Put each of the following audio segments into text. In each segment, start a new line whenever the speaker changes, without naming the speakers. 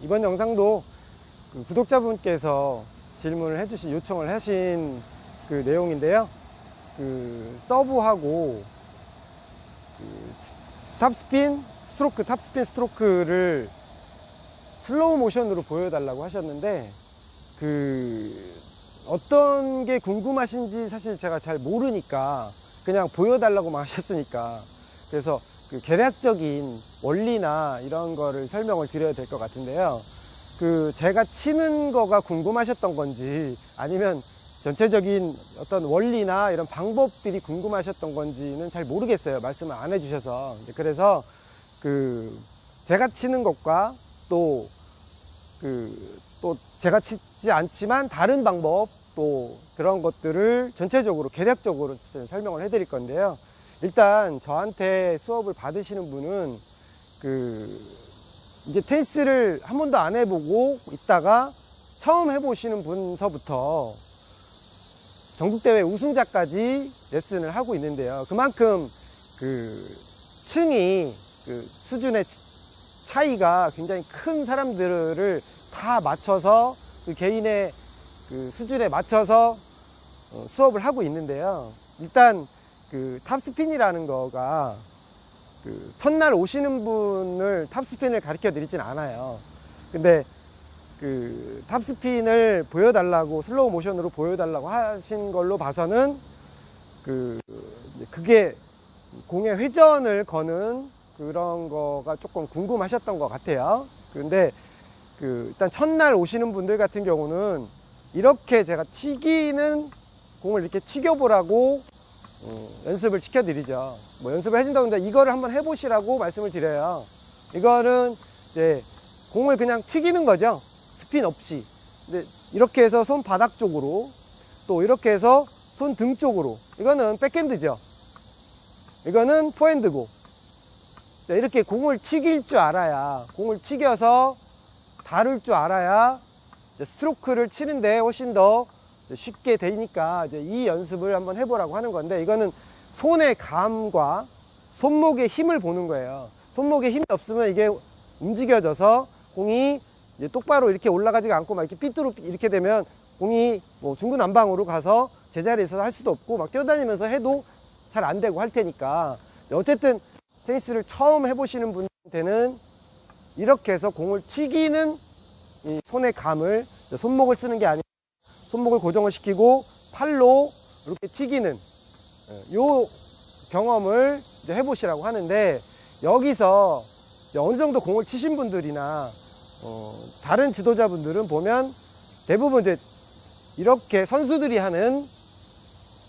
이번 영상도 구독자분께서 질문을 해주신, 요청을 하신 그 내용인데요. 서브하고 탑스핀 스트로크를 슬로우 모션으로 보여달라고 하셨는데, 어떤 게 궁금하신지 사실 제가 잘 모르니까 그냥 보여달라고만 하셨으니까, 그래서 계략적인 원리나 이런 거를 설명을 드려야 될 것 같은데요. 제가 치는 거가 궁금하셨던 건지, 아니면 전체적인 어떤 원리나 이런 방법들이 궁금하셨던 건지는 잘 모르겠어요. 말씀을 안 해주셔서. 그래서 제가 치는 것과 또 제가 치지 않지만 다른 방법, 또 그런 것들을 전체적으로 계략적으로 설명을 해 드릴 건데요. 일단 저한테 수업을 받으시는 분은 이제 테니스를 한 번도 안 해보고 있다가 처음 해보시는 분서부터 전국대회 우승자까지 레슨을 하고 있는데요. 그만큼 층이 수준의 차이가 굉장히 큰 사람들을 다 맞춰서 개인의 수준에 맞춰서 수업을 하고 있는데요. 일단 탑스핀이라는 거가 첫날 오시는 분을 탑스핀을 가르쳐 드리진 않아요. 근데 탑스핀을 보여달라고, 슬로우 모션으로 보여달라고 하신 걸로 봐서는 그게 공의 회전을 거는 그런 거가 조금 궁금하셨던 것 같아요. 그런데 일단 첫날 오시는 분들 같은 경우는 이렇게 제가 공을 이렇게 튀겨보라고 연습을 시켜드리죠. 뭐 연습을 해준다고 하는데 이거를 한번 해보시라고 말씀을 드려요. 이거는 이제 공을 그냥 튀기는 거죠. 스핀 없이. 근데 이렇게 해서 손 바닥 쪽으로, 또 이렇게 해서 손 등 쪽으로. 이거는 백핸드죠. 이거는 포핸드고. 이렇게 공을 튀길 줄 알아야, 공을 튀겨서 다룰 줄 알아야 스트로크를 치는데 훨씬 더 쉽게 되니까 이제 이 연습을 한번 해보라고 하는 건데, 이거는 손의 감과 손목의 힘을 보는 거예요. 손목에 힘이 없으면 이게 움직여져서 공이 이제 똑바로 이렇게 올라가지가 않고 막 이렇게 삐뚤어 이렇게 되면 공이 뭐 중구난방으로 가서 제자리에서 할 수도 없고 막 뛰어다니면서 해도 잘 안 되고 할 테니까, 어쨌든 테니스를 처음 해보시는 분한테는 이렇게 해서 공을 튀기는 이 손의 감을, 손목을 쓰는 게 아니라 손목을 고정을 시키고 팔로 이렇게 튀기는 요 경험을 이제 해보시라고 하는데, 여기서 이제 어느 정도 공을 치신 분들이나 다른 지도자분들은 보면 대부분 이제 이렇게 선수들이 하는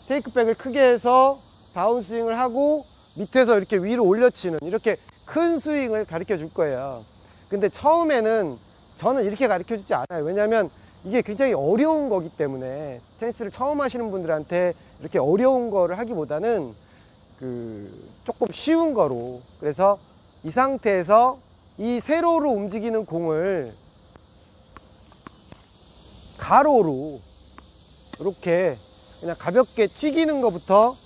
테이크백을 크게 해서 다운스윙을 하고 밑에서 이렇게 위로 올려치는 이렇게 큰 스윙을 가르쳐 줄 거예요. 근데 처음에는 저는 이렇게 가르쳐 주지 않아요. 왜냐하면 이게 굉장히 어려운 거기 때문에, 테니스를 처음 하시는 분들한테 이렇게 어려운 거를 하기보다는 조금 쉬운 거로, 그래서 이 상태에서 이 세로로 움직이는 공을 가로로 이렇게 그냥 가볍게 튀기는 것부터,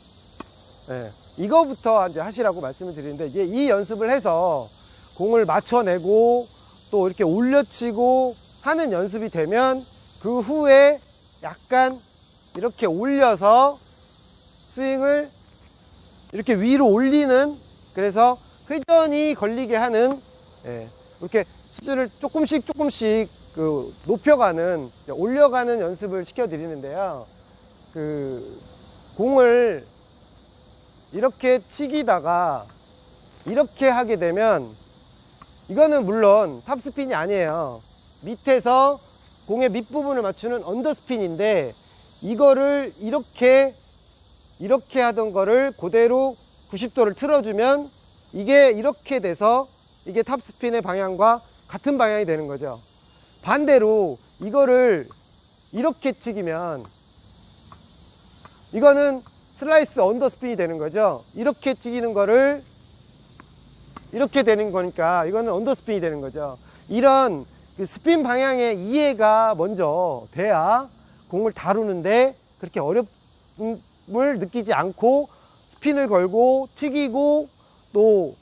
이거부터 이제 하시라고 말씀을 드리는데, 이제 이 연습을 해서 공을 맞춰내고 또 이렇게 올려치고 하는 연습이 되면 그 후에 약간 이렇게 올려서 스윙을 이렇게 위로 올리는, 그래서 회전이 걸리게 하는, 이렇게 수준을 조금씩 높여가는, 올려가는 연습을 시켜드리는데요. 공을 이렇게 튀기다가 이렇게 하게 되면, 이거는 물론 탑스핀이 아니에요. 밑에서 공의 밑부분을 맞추는 언더스핀인데, 이거를 이렇게 하던 거를 그대로 90도를 틀어주면 이게 이렇게 돼서 이게 탑스핀의 방향과 같은 방향이 되는 거죠. 반대로 이거를 이렇게 튀기면 이거는 슬라이스 언더스핀이 되는 거죠. 이렇게 튀기는 거를 이렇게 되는 거니까 이거는 언더스핀이 되는 거죠. 이런 스핀 방향의 이해가 먼저 돼야 공을 다루는데 그렇게 어려움을 느끼지 않고 스핀을 걸고 튀기고 또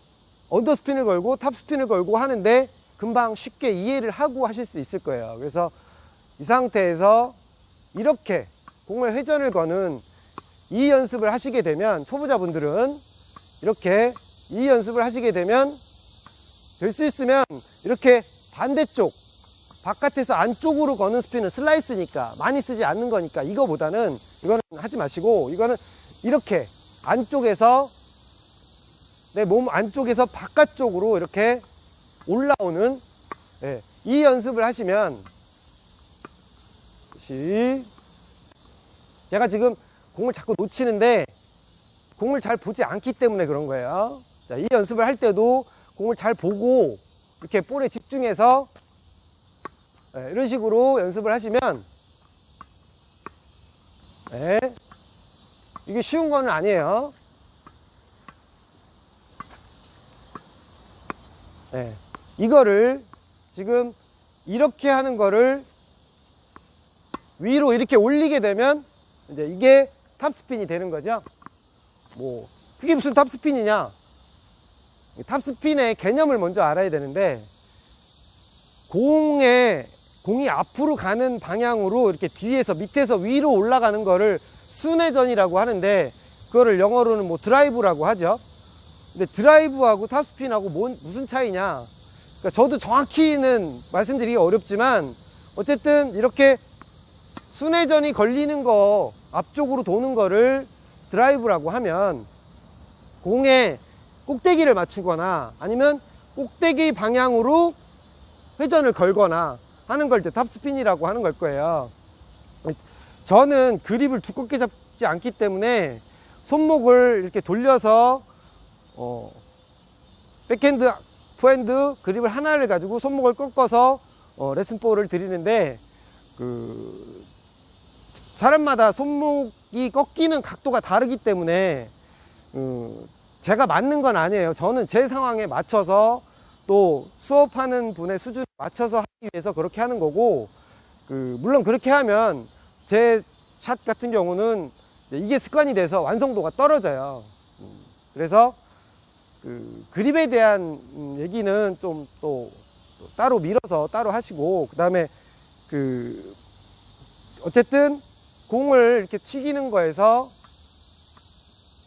언더스핀을 걸고 탑스핀을 걸고 하는데 금방 쉽게 이해를 하고 하실 수 있을 거예요. 그래서 이 상태에서 이렇게 공을 회전을 거는 이 연습을 하시게 되면, 초보자분들은 이렇게 이 연습을 하시게 되면 될 수 있으면 이렇게 반대쪽 바깥에서 안쪽으로 거는 스피는 슬라이스니까 많이 쓰지 않는 거니까 이거보다는, 이거는 하지 마시고 이거는 이렇게 안쪽에서 내 몸 안쪽에서 바깥쪽으로 이렇게 올라오는, 예, 이 연습을 하시면, 제가 지금 공을 자꾸 놓치는데 공을 잘 보지 않기 때문에 그런 거예요. 자, 이 연습을 할 때도 공을 잘 보고 이렇게 볼에 집중해서, 예, 이런 식으로 연습을 하시면, 예, 이게 쉬운 거는 아니에요. 예, 이거를 지금 이렇게 하는 거를 위로 이렇게 올리게 되면 이제 이게 탑스핀이 되는 거죠. 뭐 그게 무슨 탑스핀이냐, 탑스핀의 개념을 먼저 알아야 되는데, 공이 앞으로 가는 방향으로 이렇게 뒤에서 밑에서 위로 올라가는 거를 순회전이라고 하는데, 그거를 영어로는 뭐 드라이브라고 하죠. 근데 드라이브하고 탑스핀하고 무슨 차이냐, 그러니까 저도 정확히는 말씀드리기 어렵지만 어쨌든 이렇게 순회전이 걸리는 거, 앞쪽으로 도는 거를 드라이브라고 하면, 공의 꼭대기를 맞추거나 아니면 꼭대기 방향으로 회전을 걸거나 하는 걸 이제 탑스핀이라고 하는 걸 거예요. 저는 그립을 두껍게 잡지 않기 때문에 손목을 이렇게 돌려서 백핸드, 포핸드 그립을 하나를 가지고 손목을 꺾어서 레슨볼을 드리는데, 사람마다 손목이 꺾이는 각도가 다르기 때문에 제가 맞는 건 아니에요. 저는 제 상황에 맞춰서, 또 수업하는 분의 수준에 맞춰서 하기 위해서 그렇게 하는 거고, 물론 그렇게 하면 제 샷 같은 경우는 이게 습관이 돼서 완성도가 떨어져요. 그래서 그립에 대한 얘기는 좀 또 따로 밀어서 따로 하시고, 그 다음에 어쨌든 공을 이렇게 튀기는 거에서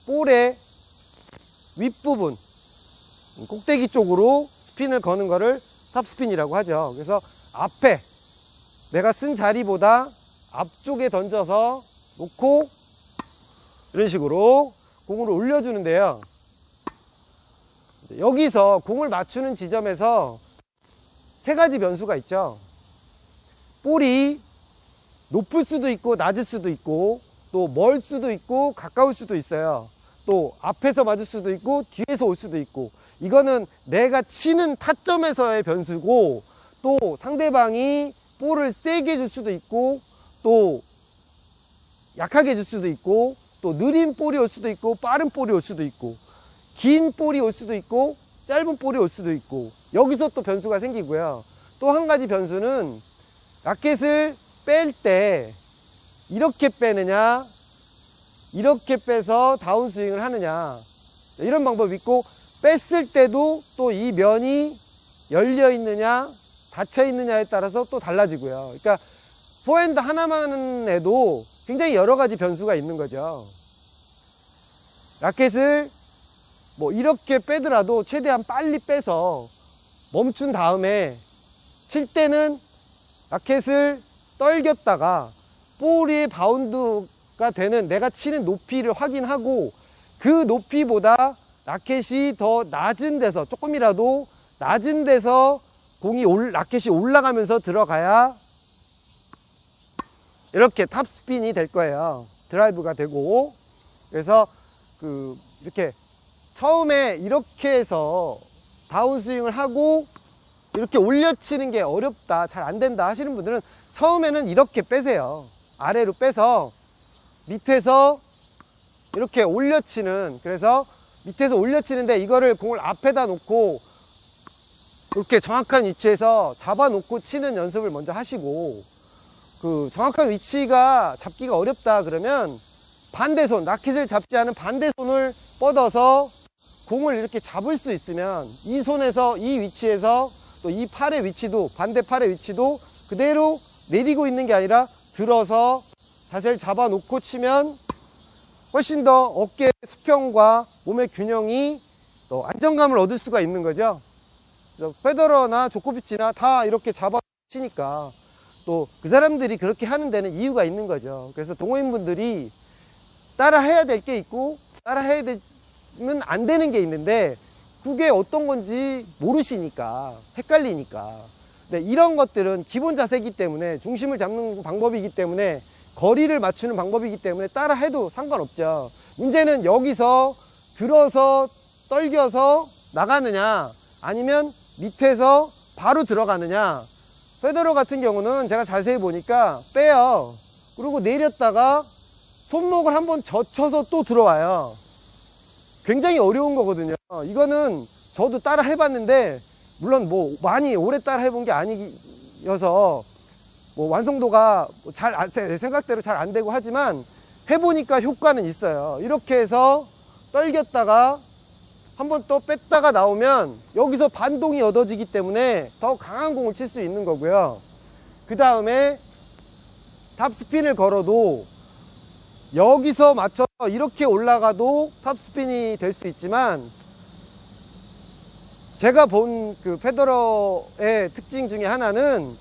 볼의 윗부분 꼭대기 쪽으로 스핀을 거는 거를 탑스핀이라고 하죠. 그래서 앞에 내가 쓴 자리보다 앞쪽에 던져서 놓고 이런 식으로 공을 올려주는데요, 여기서 공을 맞추는 지점에서 세 가지 변수가 있죠. 볼이 높을 수도 있고 낮을 수도 있고, 또 멀 수도 있고 가까울 수도 있어요. 또 앞에서 맞을 수도 있고 뒤에서 올 수도 있고, 이거는 내가 치는 타점에서의 변수고, 또 상대방이 볼을 세게 줄 수도 있고 또 약하게 줄 수도 있고, 또 느린 볼이 올 수도 있고 빠른 볼이 올 수도 있고, 긴 볼이 올 수도 있고 짧은 볼이 올 수도 있고, 여기서 또 변수가 생기고요. 또 한 가지 변수는 라켓을 뺄 때 이렇게 빼느냐, 이렇게 빼서 다운스윙을 하느냐, 이런 방법이 있고, 뺐을 때도 또 이 면이 열려 있느냐 닫혀 있느냐에 따라서 또 달라지고요. 그러니까 포핸드 하나만 해도 굉장히 여러 가지 변수가 있는 거죠. 라켓을 뭐 이렇게 빼더라도 최대한 빨리 빼서 멈춘 다음에 칠 때는 라켓을 떨겼다가 볼이 바운드가 되는 내가 치는 높이를 확인하고, 그 높이보다 라켓이 더 낮은 데서, 조금이라도 낮은 데서 라켓이 올라가면서 들어가야 이렇게 탑스핀이 될 거예요. 드라이브가 되고. 그래서 이렇게 처음에 이렇게 해서 다운스윙을 하고 이렇게 올려치는 게 어렵다, 잘 안 된다 하시는 분들은 처음에는 이렇게 빼세요. 아래로 빼서 밑에서 이렇게 올려치는, 그래서 밑에서 올려치는데 이거를 공을 앞에다 놓고 이렇게 정확한 위치에서 잡아 놓고 치는 연습을 먼저 하시고, 정확한 위치가 잡기가 어렵다 그러면 반대손, 라켓을 잡지 않은 반대손을 뻗어서 공을 이렇게 잡을 수 있으면 이 손에서, 이 위치에서 또 이 팔의 위치도, 반대 팔의 위치도 그대로 내리고 있는 게 아니라 들어서 자세를 잡아놓고 치면 훨씬 더 어깨 수평과 몸의 균형이 또 안정감을 얻을 수가 있는 거죠. 그래서 페더러나 조코비치나 다 이렇게 잡아 치니까 또 그 사람들이 그렇게 하는 데는 이유가 있는 거죠. 그래서 동호인분들이 따라 해야 될 게 있고 따라 해야 되면 안 되는 게 있는데 그게 어떤 건지 모르시니까 헷갈리니까. 근데 이런 것들은 기본 자세이기 때문에, 중심을 잡는 방법이기 때문에, 거리를 맞추는 방법이기 때문에 따라 해도 상관없죠. 문제는 여기서 들어서 떨겨서 나가느냐 아니면 밑에서 바로 들어가느냐. 페더러 같은 경우는 제가 자세히 보니까 빼요. 그리고 내렸다가 손목을 한번 젖혀서 또 들어와요. 굉장히 어려운 거거든요. 이거는 저도 따라 해봤는데, 물론 뭐 많이 오래 따라 해본 게 아니어서 뭐 완성도가 제 생각대로 잘 안 되고 하지만 해보니까 효과는 있어요. 이렇게 해서 떨겼다가 한번 또 뺐다가 나오면 여기서 반동이 얻어지기 때문에 더 강한 공을 칠 수 있는 거고요. 그 다음에 탑스핀을 걸어도 여기서 맞춰서 이렇게 올라가도 탑스핀이 될 수 있지만, 제가 본 그 페더러의 특징 중에 하나는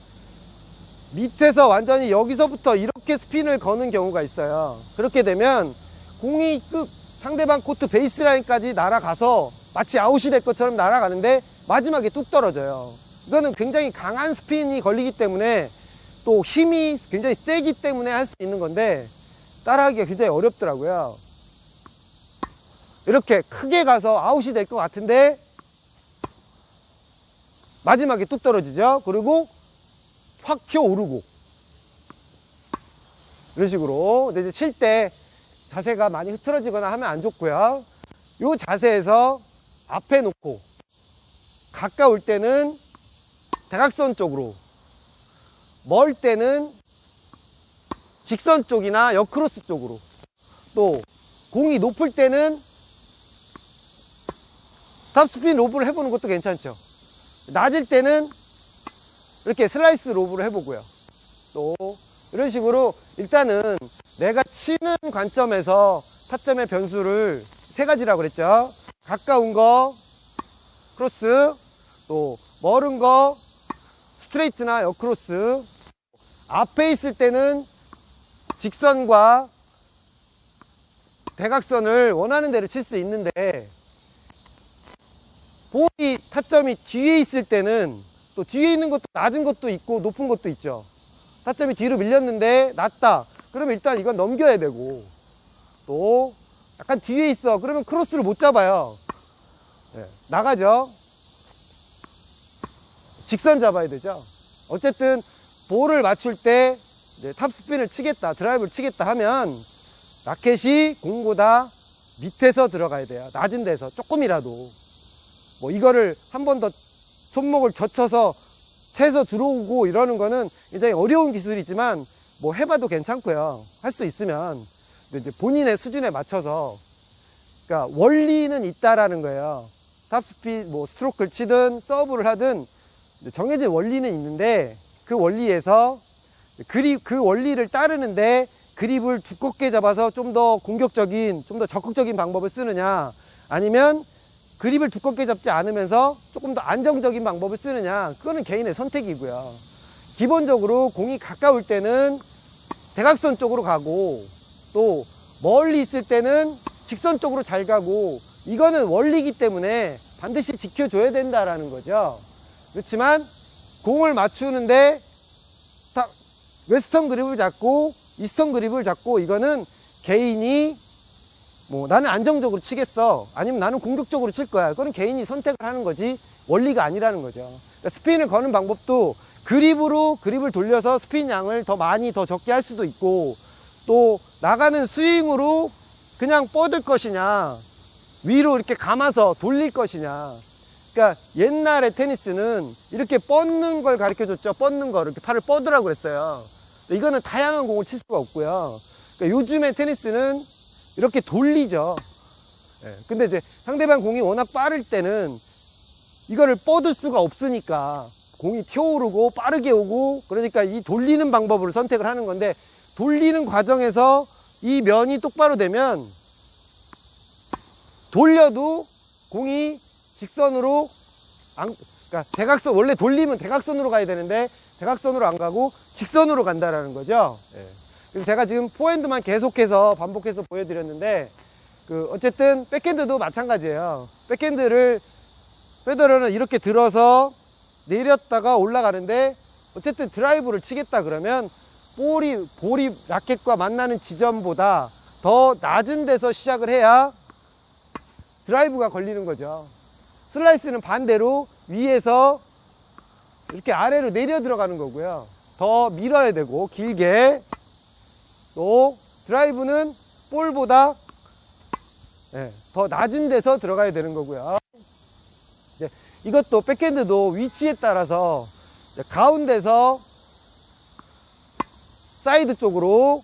밑에서 완전히 여기서부터 이렇게 스핀을 거는 경우가 있어요. 그렇게 되면 공이 상대방 코트 베이스라인까지 날아가서 마치 아웃이 될 것처럼 날아가는데 마지막에 뚝 떨어져요. 이거는 굉장히 강한 스핀이 걸리기 때문에, 또 힘이 굉장히 세기 때문에 할 수 있는 건데 따라하기가 굉장히 어렵더라고요. 이렇게 크게 가서 아웃이 될 것 같은데 마지막에 뚝 떨어지죠. 그리고 확 튀어오르고, 이런 식으로. 근데 이제 칠 때 자세가 많이 흐트러지거나 하면 안 좋고요. 이 자세에서 앞에 놓고 가까울 때는 대각선 쪽으로, 멀 때는 직선 쪽이나 역크로스 쪽으로, 또 공이 높을 때는 탑스핀 로브를 해보는 것도 괜찮죠. 낮을 때는 이렇게 슬라이스 로브를 해보고요. 또 이런 식으로 일단은 내가 치는 관점에서 타점의 변수를 세 가지라고 그랬죠. 가까운 거 크로스, 또 멀은 거 스트레이트나 역크로스, 앞에 있을 때는 직선과 대각선을 원하는 대로 칠 수 있는데, 볼이 타점이 뒤에 있을 때는 또 뒤에 있는 것도 낮은 것도 있고 높은 것도 있죠. 타점이 뒤로 밀렸는데 낮다, 그러면 일단 이건 넘겨야 되고, 또 약간 뒤에 있어, 그러면 크로스를 못 잡아요. 네, 나가죠. 직선 잡아야 되죠. 어쨌든 볼을 맞출 때 탑스핀을 치겠다, 드라이브를 치겠다 하면 라켓이 공보다 밑에서 들어가야 돼요. 낮은 데서 조금이라도. 뭐 이거를 한 번 더 손목을 젖혀서 채서 들어오고 이러는 거는 굉장히 어려운 기술이지만 뭐 해봐도 괜찮고요. 할 수 있으면. 근데 이제 본인의 수준에 맞춰서, 그러니까 원리는 있다라는 거예요. 탑스핀 뭐 스트로크를 치든 서브를 하든 정해진 원리는 있는데, 그 원리에서 그 원리를 따르는데 그립을 두껍게 잡아서 좀 더 공격적인, 좀 더 적극적인 방법을 쓰느냐, 아니면 그립을 두껍게 잡지 않으면서 조금 더 안정적인 방법을 쓰느냐, 그거는 개인의 선택이고요. 기본적으로 공이 가까울 때는 대각선 쪽으로 가고, 또 멀리 있을 때는 직선 쪽으로 잘 가고, 이거는 원리이기 때문에 반드시 지켜줘야 된다라는 거죠. 그렇지만 공을 맞추는데 웨스턴 그립을 잡고 이스턴 그립을 잡고, 이거는 개인이 뭐 나는 안정적으로 치겠어, 아니면 나는 공격적으로 칠 거야, 그거는 개인이 선택을 하는 거지 원리가 아니라는 거죠. 그러니까 스핀을 거는 방법도 그립으로 그립을 돌려서 스핀 양을 더 많이 더 적게 할 수도 있고, 또 나가는 스윙으로 그냥 뻗을 것이냐, 위로 이렇게 감아서 돌릴 것이냐. 그러니까 옛날에 테니스는 이렇게 뻗는 걸 가르쳐 줬죠. 뻗는 거, 이렇게 팔을 뻗으라고 그랬어요. 이거는 다양한 공을 칠 수가 없고요. 그러니까 요즘에 테니스는 이렇게 돌리죠. 근데 이제 상대방 공이 워낙 빠를 때는 이거를 뻗을 수가 없으니까 공이 튀어오르고 빠르게 오고, 그러니까 이 돌리는 방법으로 선택을 하는 건데, 돌리는 과정에서 이 면이 똑바로 되면 돌려도 공이 직선으로 그러니까 대각선, 원래 돌리면 대각선으로 가야 되는데 대각선으로 안 가고 직선으로 간다라는 거죠. 예. 그래서 제가 지금 포핸드만 계속해서 반복해서 보여드렸는데, 어쨌든 백핸드도 마찬가지예요. 백핸드를 페더러는 이렇게 들어서 내렸다가 올라가는데, 어쨌든 드라이브를 치겠다 그러면 볼이 라켓과 만나는 지점보다 더 낮은 데서 시작을 해야 드라이브가 걸리는 거죠. 슬라이스는 반대로 위에서 이렇게 아래로 내려 들어가는 거고요. 더 밀어야 되고 길게. 또 드라이브는 볼보다 더 낮은 데서 들어가야 되는 거고요. 이것도 백핸드도 위치에 따라서 가운데서 사이드 쪽으로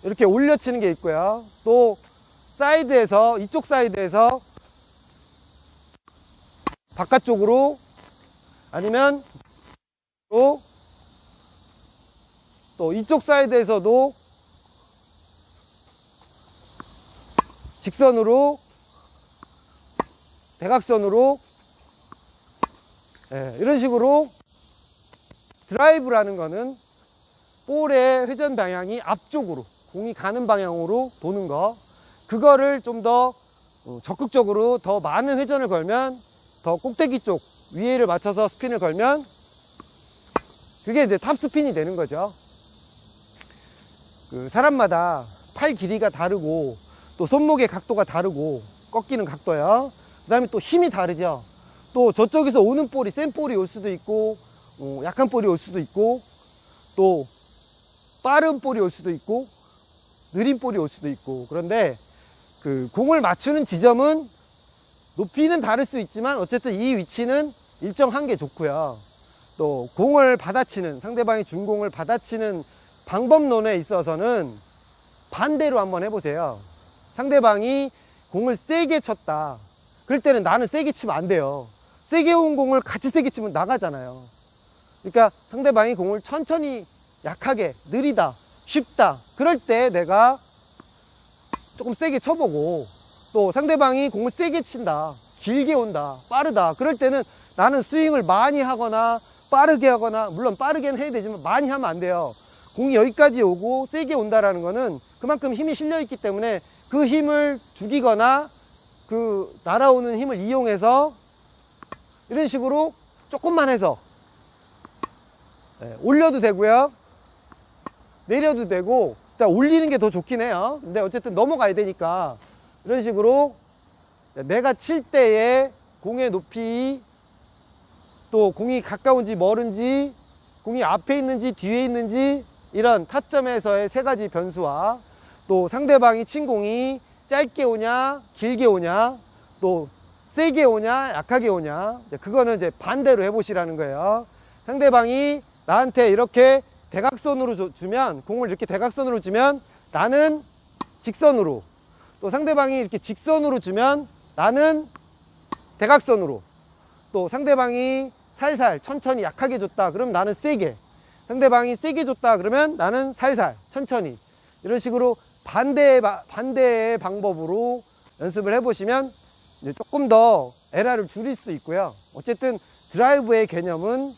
이렇게 올려치는 게 있고요. 또 사이드에서, 이쪽 사이드에서 바깥쪽으로, 아니면 또 이쪽 사이드에서도 직선으로, 대각선으로, 이런 식으로 드라이브라는 거는 볼의 회전 방향이 앞쪽으로, 공이 가는 방향으로 도는 거, 그거를 좀 더 적극적으로 더 많은 회전을 걸면, 더 꼭대기 쪽 위에를 맞춰서 스핀을 걸면 그게 이제 탑스핀이 되는 거죠. 사람마다 팔 길이가 다르고, 또 손목의 각도가 다르고, 꺾이는 각도요. 그 다음에 또 힘이 다르죠. 또 저쪽에서 오는 볼이 센 볼이 올 수도 있고, 약한 볼이 올 수도 있고, 또 빠른 볼이 올 수도 있고, 느린 볼이 올 수도 있고. 그런데 공을 맞추는 지점은 높이는 다를 수 있지만 어쨌든 이 위치는 일정 한계 좋고요. 또 공을 받아치는, 상대방이 준 공을 받아치는 방법론에 있어서는 반대로 한번 해보세요. 상대방이 공을 세게 쳤다. 그럴 때는 나는 세게 치면 안 돼요. 세게 온 공을 같이 세게 치면 나가잖아요. 그러니까 상대방이 공을 천천히, 약하게, 느리다, 쉽다, 그럴 때 내가 조금 세게 쳐보고, 또 상대방이 공을 세게 친다, 길게 온다, 빠르다, 그럴 때는 나는 스윙을 많이 하거나 빠르게 하거나, 물론 빠르게는 해야 되지만 많이 하면 안 돼요. 공이 여기까지 오고 세게 온다라는 거는 그만큼 힘이 실려 있기 때문에 그 힘을 죽이거나 날아오는 힘을 이용해서 이런 식으로 조금만 해서 올려도 되고요, 내려도 되고, 일단 올리는 게 더 좋긴 해요. 근데 어쨌든 넘어가야 되니까 이런 식으로 내가 칠 때의 공의 높이, 또 공이 가까운지 멀은지, 공이 앞에 있는지 뒤에 있는지, 이런 타점에서의 세 가지 변수와, 또 상대방이 친 공이 짧게 오냐 길게 오냐, 또 세게 오냐 약하게 오냐, 그거는 이제 반대로 해보시라는 거예요. 상대방이 나한테 이렇게 대각선으로 주면, 공을 이렇게 대각선으로 주면 나는 직선으로, 또 상대방이 이렇게 직선으로 주면 나는 대각선으로, 또 상대방이 살살 천천히 약하게 줬다 그러면 나는 세게, 상대방이 세게 줬다 그러면 나는 살살 천천히, 이런 식으로 반대의 방법으로 연습을 해보시면 이제 조금 더 에러를 줄일 수 있고요. 어쨌든 드라이브의 개념은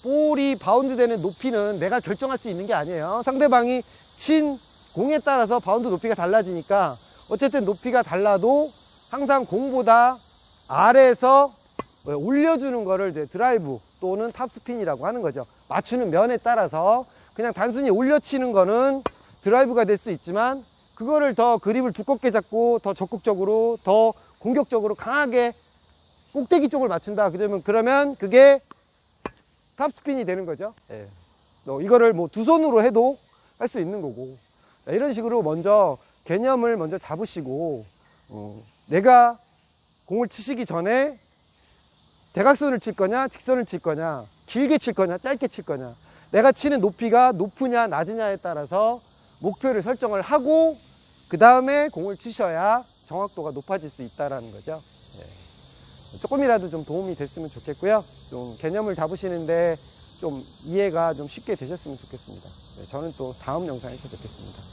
볼이 바운드 되는 높이는 내가 결정할 수 있는 게 아니에요. 상대방이 친 공에 따라서 바운드 높이가 달라지니까, 어쨌든 높이가 달라도 항상 공보다 아래에서 올려주는 거를 이제 드라이브 또는 탑스핀이라고 하는 거죠. 맞추는 면에 따라서 그냥 단순히 올려치는 거는 드라이브가 될 수 있지만, 그거를 더 그립을 두껍게 잡고 더 적극적으로, 더 공격적으로 강하게 꼭대기 쪽을 맞춘다 그러면 그게 탑스핀이 되는 거죠. 이거를 뭐 두 손으로 해도 할 수 있는 거고, 이런 식으로 먼저 개념을 먼저 잡으시고, 내가 공을 치시기 전에 대각선을 칠 거냐 직선을 칠 거냐, 길게 칠 거냐 짧게 칠 거냐, 내가 치는 높이가 높으냐 낮으냐에 따라서 목표를 설정을 하고 그 다음에 공을 치셔야 정확도가 높아질 수 있다는 거죠. 조금이라도 좀 도움이 됐으면 좋겠고요. 좀 개념을 잡으시는데 좀 이해가 좀 쉽게 되셨으면 좋겠습니다. 네, 저는 또 다음 영상에서 뵙겠습니다.